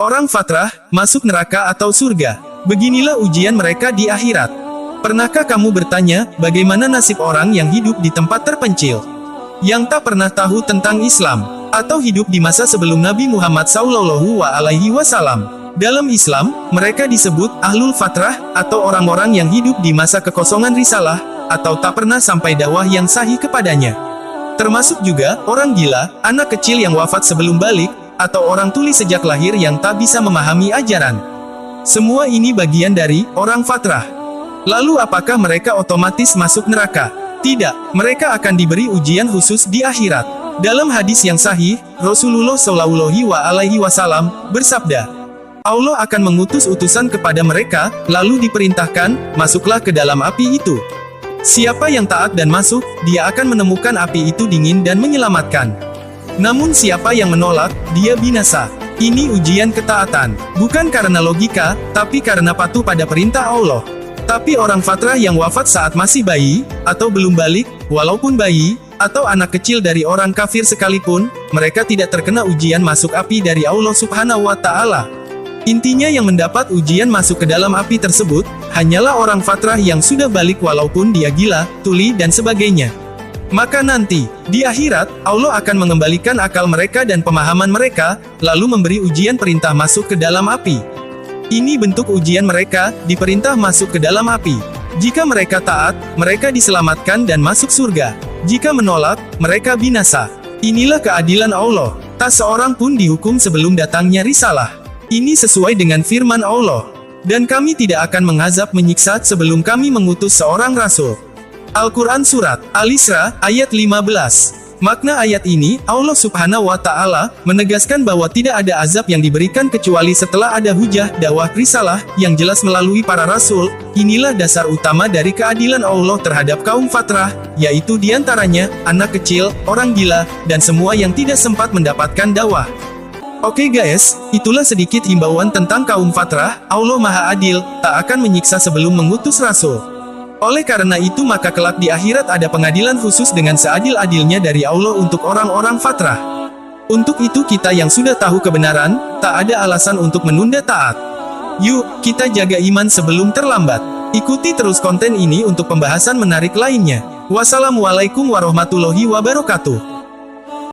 Orang fatrah, masuk neraka atau surga. Beginilah ujian mereka di akhirat. Pernahkah kamu bertanya, bagaimana nasib orang yang hidup di tempat terpencil? Yang tak pernah tahu tentang Islam, atau hidup di masa sebelum Nabi Muhammad SAW. Dalam Islam, mereka disebut Ahlul Fatrah, atau orang-orang yang hidup di masa kekosongan risalah, atau tak pernah sampai dakwah yang sahih kepadanya. Termasuk juga, orang gila, anak kecil yang wafat sebelum balik, atau orang tuli sejak lahir yang tak bisa memahami ajaran. Semua ini bagian dari orang fatrah. Lalu apakah mereka otomatis masuk neraka? Tidak, mereka akan diberi ujian khusus di akhirat. Dalam hadis yang sahih, Rasulullah SAW bersabda, Allah akan mengutus utusan kepada mereka, lalu diperintahkan, masuklah ke dalam api itu. Siapa yang taat dan masuk, dia akan menemukan api itu dingin dan menyelamatkan. Namun siapa yang menolak, dia binasa. Ini ujian ketaatan, bukan karena logika, tapi karena patuh pada perintah Allah. Tapi orang fatrah yang wafat saat masih bayi, atau belum balik, walaupun bayi, atau anak kecil dari orang kafir sekalipun, mereka tidak terkena ujian masuk api dari Allah Subhanahu wa Ta'ala. Intinya yang mendapat ujian masuk ke dalam api tersebut, hanyalah orang fatrah yang sudah balik walaupun dia gila, tuli dan sebagainya. Maka nanti, di akhirat, Allah akan mengembalikan akal mereka dan pemahaman mereka, lalu memberi ujian perintah masuk ke dalam api. Ini bentuk ujian mereka, diperintah masuk ke dalam api. Jika mereka taat, mereka diselamatkan dan masuk surga. Jika menolak, mereka binasa. Inilah keadilan Allah. Tak seorang pun dihukum sebelum datangnya risalah. Ini sesuai dengan firman Allah. Dan kami tidak akan mengazab menyiksa sebelum kami mengutus seorang rasul. Al-Quran Surat Al-Isra, ayat 15. Makna ayat ini, Allah Subhanahu wa Ta'ala menegaskan bahwa tidak ada azab yang diberikan kecuali setelah ada hujah, dakwah, risalah, yang jelas melalui para rasul. Inilah dasar utama dari keadilan Allah terhadap kaum fatrah, yaitu diantaranya, anak kecil, orang gila, dan semua yang tidak sempat mendapatkan dakwah. Oke guys, itulah sedikit himbauan tentang kaum fatrah. Allah Maha Adil, tak akan menyiksa sebelum mengutus rasul. Oleh karena itu maka kelak di akhirat ada pengadilan khusus dengan seadil-adilnya dari Allah untuk orang-orang fatrah. Untuk itu kita yang sudah tahu kebenaran, tak ada alasan untuk menunda taat. Yuk, kita jaga iman sebelum terlambat. Ikuti terus konten ini untuk pembahasan menarik lainnya. Wassalamualaikum warahmatullahi wabarakatuh.